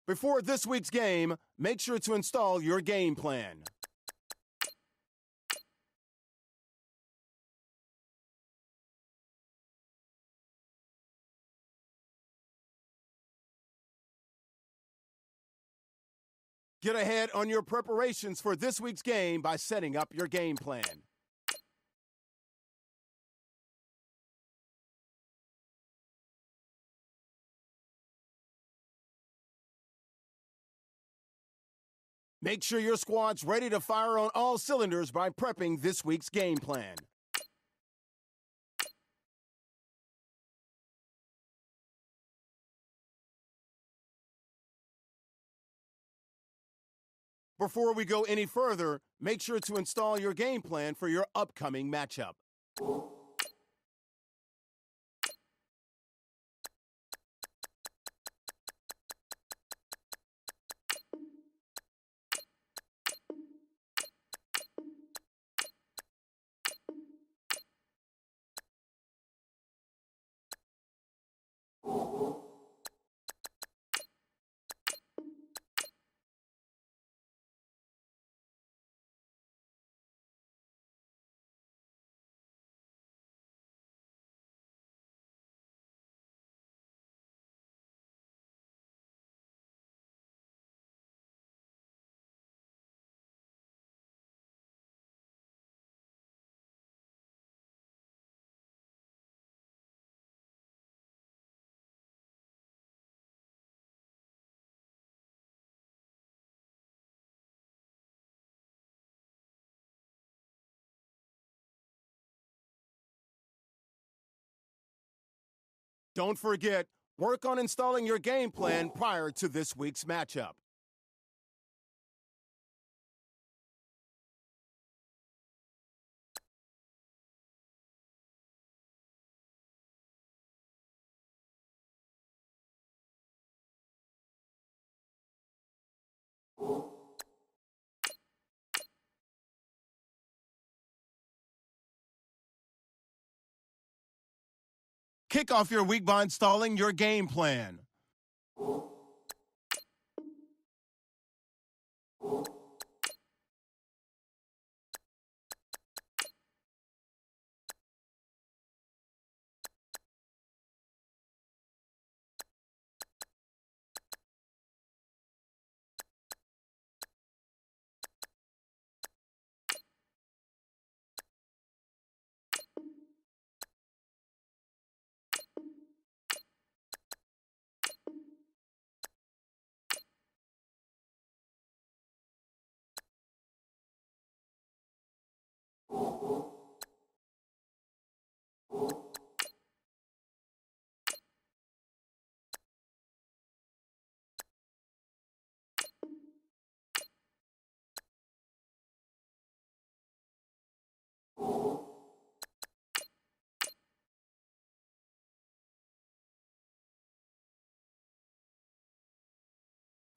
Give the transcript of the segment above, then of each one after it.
Before this week's game, make sure to install your game plan. Get ahead on your preparations for this week's game by setting up your game plan. Make sure your squad's ready to fire on all cylinders by prepping this week's game plan. Before we go any further, make sure to install your game plan for your upcoming matchup. Don't forget, work on installing your game plan prior to this week's matchup. Kick off your week by installing your game plan.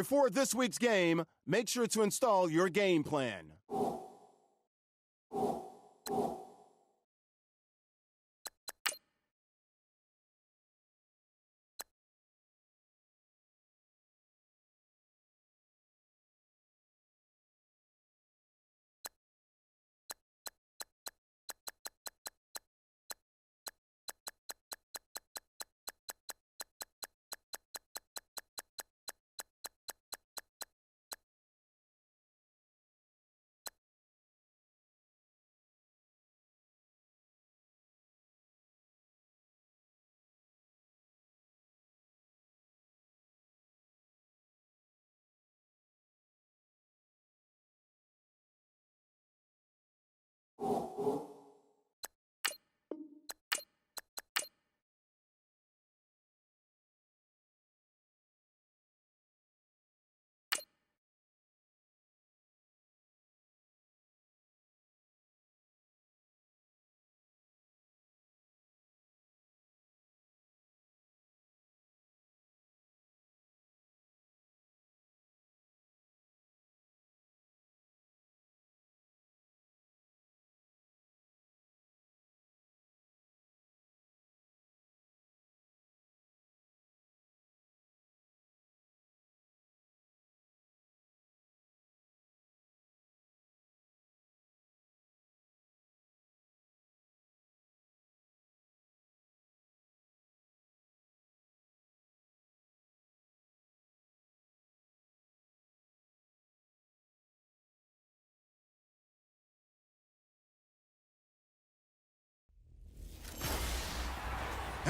Before this week's game, make sure to install your game plan.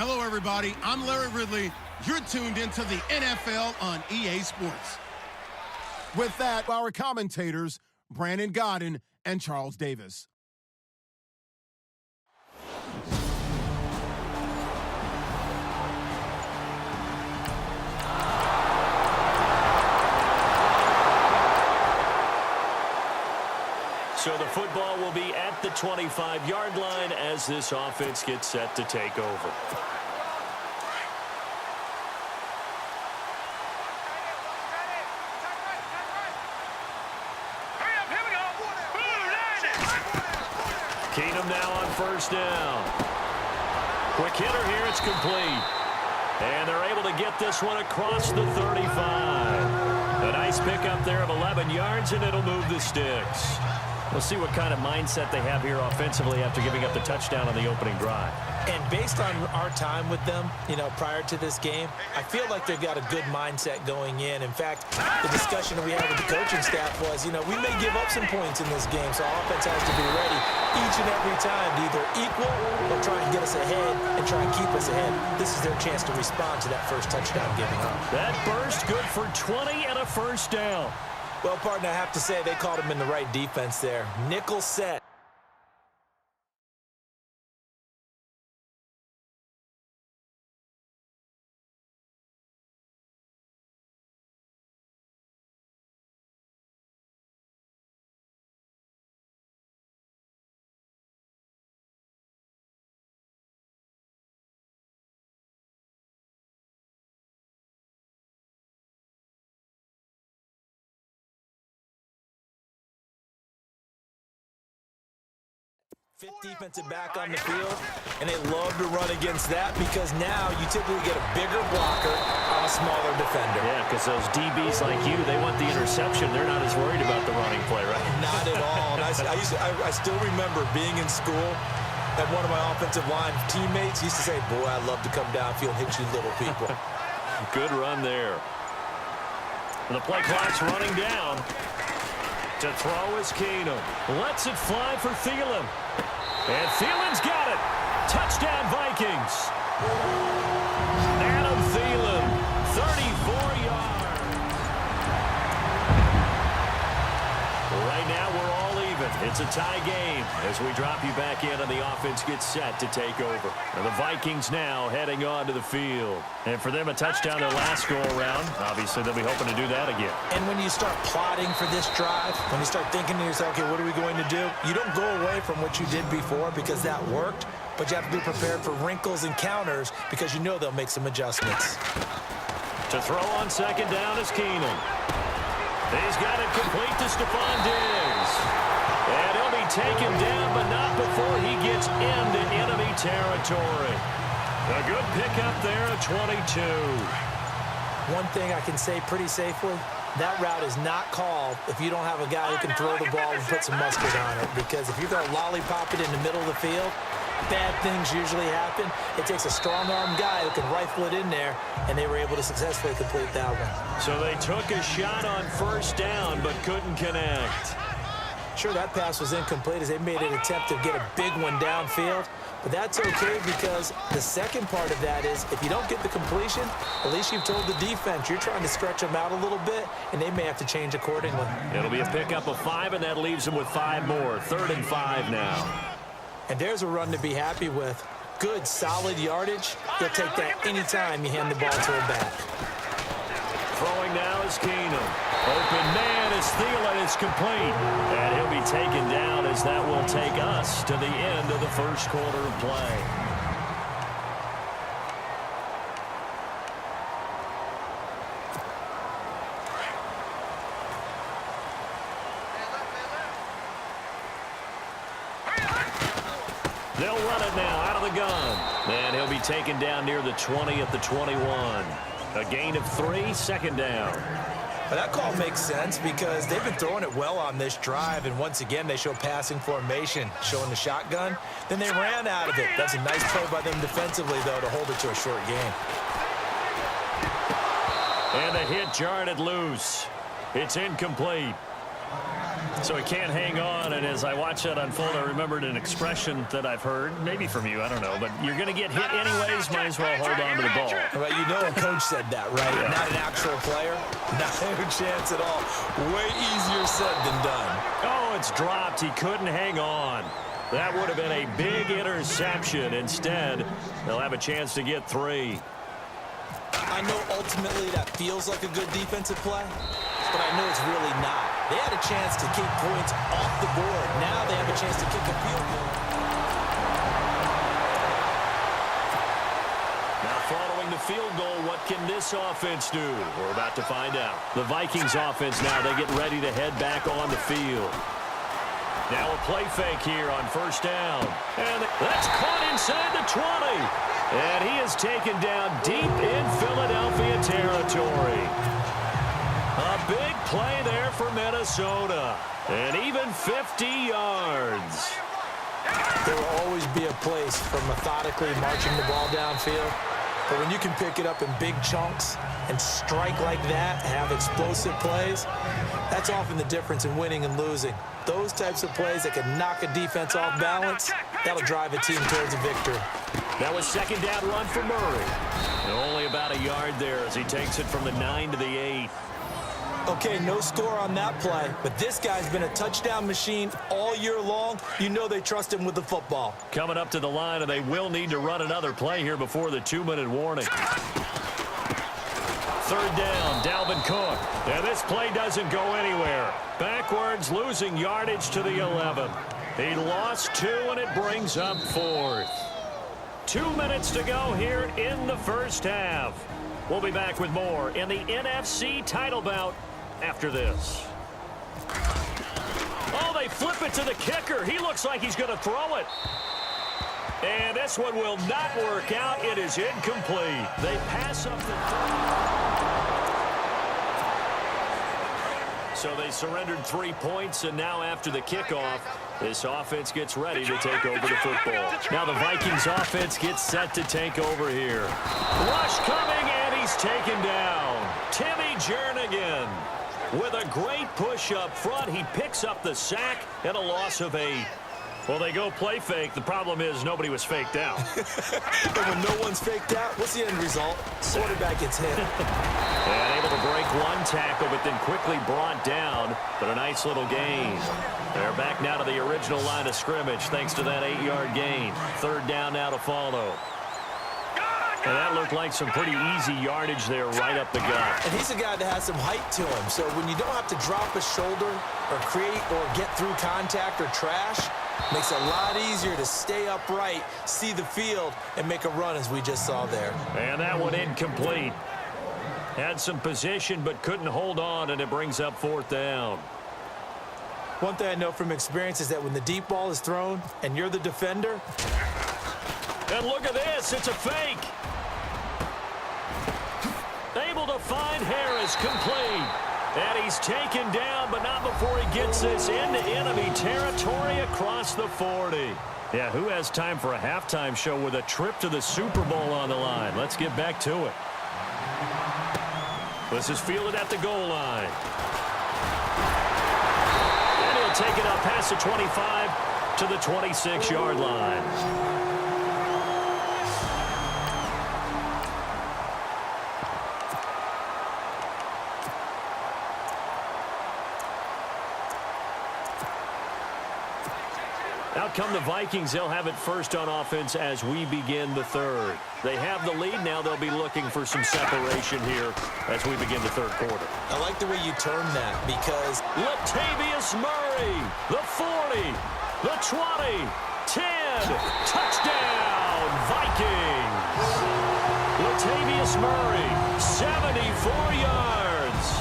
Hello, everybody. I'm Larry Ridley. You're tuned into the NFL on EA Sports. With that, our commentators, Brandon Godden and Charles Davis. So the football will be at the 25-yard line as this offense gets set to take over. Keenum now on first down. Quick hitter here, it's complete. And they're able to get this one across the 35. A nice pickup there of 11 yards, and it'll move the sticks. We'll see what kind of mindset they have here offensively after giving up the touchdown on the opening drive. And based on our time with them, prior to this game, I feel like they've got a good mindset going in. In fact, the discussion that we had with the coaching staff was, we may give up some points in this game, so our offense has to be ready each and every time to either equal or try and get us ahead and try and keep us ahead. This is their chance to respond to that first touchdown giving up. That burst good for 20 and a first down. Well, partner, I have to say they called him in the right defense there. Nickel set. Fifth defensive back on the field, and they love to run against that because now you typically get a bigger blocker on a smaller defender. Yeah, because those DBs like you, they want the interception. They're not as worried about the running play, right? Not at all. And I still remember being in school, and one of my offensive line teammates used to say, boy, I love to come downfield and hit you little people. Good run there. And the play clock's running down. To throw is Keenum. Lets it fly for Thielen. And Thielen's got it. Touchdown, Vikings. Adam Thielen, 34 yards. Right now, we're all even. It's a tie game as we drop you back in and the offense gets set to take over. And the Vikings now heading on to the field. And for them, a touchdown their last go-around. Obviously, they'll be hoping to do that again. And when you start plotting for this drive, when you start thinking to yourself, okay, what are we going to do? You don't go away from what you did before because that worked, but you have to be prepared for wrinkles and counters because you know they'll make some adjustments. To throw on second down is Keenum. He's got it complete to Stephon Diggs. And he'll be taken down, but not before he gets into enemy territory. A good pickup there at 22. One thing I can say pretty safely, that route is not called if you don't have a guy who can throw the ball and put some mustard on it. Because if you're going to lollipop it in the middle of the field, bad things usually happen. It takes a strong-armed guy who can rifle it in there, and they were able to successfully complete that one. So they took a shot on first down, but couldn't connect. Sure, that pass was incomplete as they made an attempt to get a big one downfield. But that's okay because the second part of that is if you don't get the completion, at least you've told the defense you're trying to stretch them out a little bit, and they may have to change accordingly. It'll be a pickup of 5, and that leaves them with 5 more. 3rd and 5 now. And there's a run to be happy with. Good, solid yardage. You'll take that anytime you hand the ball to a back. Throwing now is Keenum. Open man is Thielen. It's complete. And he'll be taken down as that will take us to the end of the first quarter of play. They'll run it now out of the gun. And he'll be taken down near the 20 at the 21. A gain of 3, 2nd down. Well, that call makes sense because they've been throwing it well on this drive, and once again they show passing formation, showing the shotgun. Then they ran out of it. That's a nice play by them defensively, though, to hold it to a short game. And the hit jarred it loose. It's incomplete. So he can't hang on, and as I watch that unfold, I remembered an expression that I've heard, maybe from you, I don't know, but you're going to get hit anyways, might as well hold on to the ball. Right, you know a coach said that, right? Yeah. Not an actual player. Not a chance at all. Way easier said than done. Oh, it's dropped. He couldn't hang on. That would have been a big interception. Instead, they'll have a chance to get 3. I know ultimately that feels like a good defensive play, but I know it's really not. They had a chance to keep points off the board. Now they have a chance to kick a field goal. Now following the field goal, what can this offense do? We're about to find out. The Vikings offense now, they get ready to head back on the field. Now a play fake here on first down. And that's caught inside the 20. And he is taken down deep in Philadelphia territory. A big play there for Minnesota. And even 50 yards. There will always be a place for methodically marching the ball downfield. But when you can pick it up in big chunks and strike like that, have explosive plays, that's often the difference in winning and losing. Those types of plays that can knock a defense off balance, that'll drive a team towards a victory. That was second down run for Murray. And only about a yard there as he takes it from the 9 to the 8. Okay, no score on that play, but this guy's been a touchdown machine all year long. You know they trust him with the football. Coming up to the line, and they will need to run another play here before the 2-minute warning. Third down, Dalvin Cook. And this play doesn't go anywhere. Backwards, losing yardage to the 11. He lost 2, and it brings up 4th. 2 minutes to go here in the first half. We'll be back with more in the NFC title bout after this. Oh, they flip it to the kicker. He looks like he's going to throw it. And this one will not work out. It is incomplete. They pass up the... So they surrendered 3 points, and now after the kickoff, this offense gets ready to take over the football. Now the Vikings offense gets set to take over here. Rush coming, and he's taken down. Timmy Jernigan with a great push up front. He picks up the sack and a loss of 8. Well, they go play fake. The problem is nobody was faked out. And when no one's faked out, what's the end result? Quarterback gets hit. And able to break one tackle, but then quickly brought down. But a nice little gain. They're back now to the original line of scrimmage thanks to that 8-yard gain. Third down now to follow. And that looked like some pretty easy yardage there right up the gut. And he's a guy that has some height to him. So when you don't have to drop a shoulder or create or get through contact or trash, makes it a lot easier to stay upright, see the field, and make a run as we just saw there. And that one incomplete. Had some position but couldn't hold on, and it brings up 4th down. One thing I know from experience is that when the deep ball is thrown and you're the defender. And look at this. It's a fake. Able to find Harris, complete. And he's taken down, but not before he gets this into enemy territory across the 40. Yeah, who has time for a halftime show with a trip to the Super Bowl on the line? Let's get back to it. This is fielded at the goal line. And he'll take it up past the 25 to the 26-yard line. Out come the Vikings. They'll have it first on offense as we begin the third. They have the lead. Now they'll be looking for some separation here as we begin the third quarter. I like the way you term that because Latavius Murray, the 40, the 20, 10, touchdown, Vikings. Latavius Murray, 74 yards.